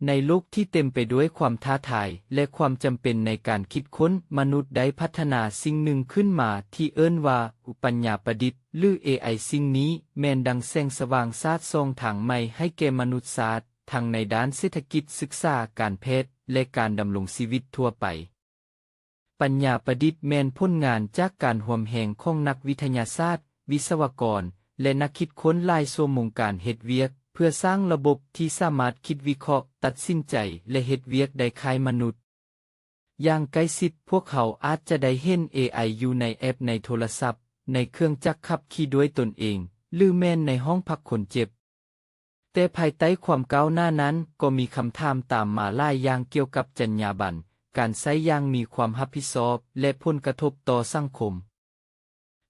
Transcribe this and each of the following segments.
ในโลกที่เต็มไปด้วยความท้าทายและความจำเป็นในการคิดค้นมนุษย์ได้พัฒนาสิ่งหนึ่งขึ้นมาที่เอิ้นว่าปัญญาประดิษฐ์หรือ AI สิ่งนี้แม่นดังแสงสว่างสาดส่องทางใหม่ให้แก่มนุษยชาติทั้งในด้านเศรษฐกิจศึกษาการแพทย์และการดำรงชีวิตทั่วไปปัญญาประดิษฐ์แม่นผลงานจากการร่วมแรงของนักวิทยาศาสตร์วิศวกรและนักคิดค้นหลายชั่วโมงการเฮ็ดเวียกเพื่อสร้างระบบที่สามารถคิดวิเคราะห์ตัดสินใจและเฮ็ดเวียกได้คล้ายมนุษย์อย่างใกล้ชิดพวกเขาอาจจะได้เห็น AI อยู่ในแอปในโทรศัพท์ในเครื่องจักรขับขี่ด้วยตนเองหรือแม้นในห้องพักคนเจ็บแต่ภายใต้ความก้าวหน้านั้นก็มีคำถามตามมาหลายอย่างเกี่ยวกับจรรยาบรรณการใช้อย่างมีความรับผิดชอบและผลกระทบต่อสังคม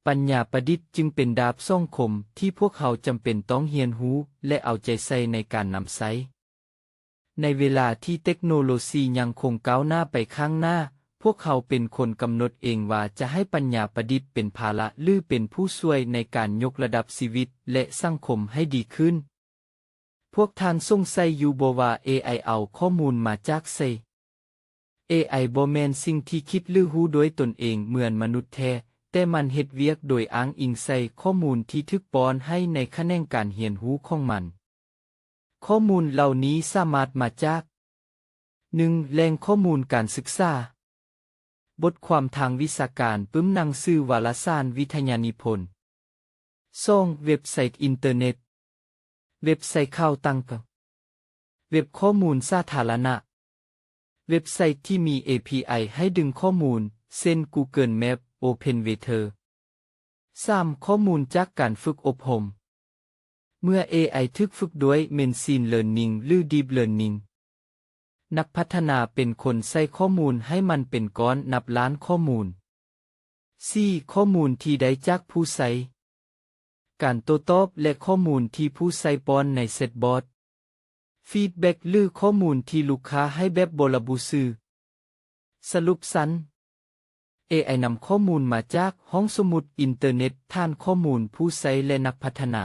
ปัญญาประดิษฐ์จึงเป็นดาบสองคมที่พวกเขาจำเป็นต้องเรียนรู้และเอาใจใส่ในการนำใช้ในเวลาที่เทคโนโลยียังคงก้าวหน้าไปข้างหน้าพวกเขาเป็นคนกำหนดเองว่าจะให้ปัญญาประดิษฐ์เป็นภาระหรือเป็นผู้ช่วยในการยกระดับชีวิตและสังคมให้ดีขึ้นพวกท่านสงสัยอยู่บ่ว่า AI เอาข้อมูลมาจากไส AI บ่แม่นสิ่งที่คิดหรือรู้โดยตนเองเหมือนมนุษย์แท้แต่มันเฮ็ดเวียกโดยอ้างอิงใส่ข้อมูลที่ถูกป้อนให้ในแขนงการเรียนรู้ของมันข้อมูลเหล่านี้สามารถมาจาก 1. แหล่งข้อมูลการศึกษาบทความทางวิชาการปึ้มหนังสือวารสารวิทยานิพนธ์ 2. เว็บไซต์อินเทอร์เน็ตเว็บไซต์ข่าวต่างๆเว็บข้อมูลสาธารณะเว็บไซต์ที่มี API ให้ดึงข้อมูลเช่น Google Maps OpenWeather 3. ข้อมูลจากการฝึกอบรมเมื่อ AI ถูกฝึกด้วย Machine Learning หรือ Deep Learning นักพัฒนาเป็นคนใส่ข้อมูลให้มันเป็นก้อนนับล้านข้อมูล 4. ข้อมูลที่ได้จากผู้ใช้การโต้ตอบและข้อมูลที่ผู้ใช้ป้อนในเซตบอทฟีดแบ็กหรือข้อมูลที่ลูกค้าให้แบบบ่ระบุชื่อสรุปสั้น AI นำข้อมูลมาจากห้องสมุดอินเทอร์เน็ตฐานข้อมูลผู้ใช้และนักพัฒนา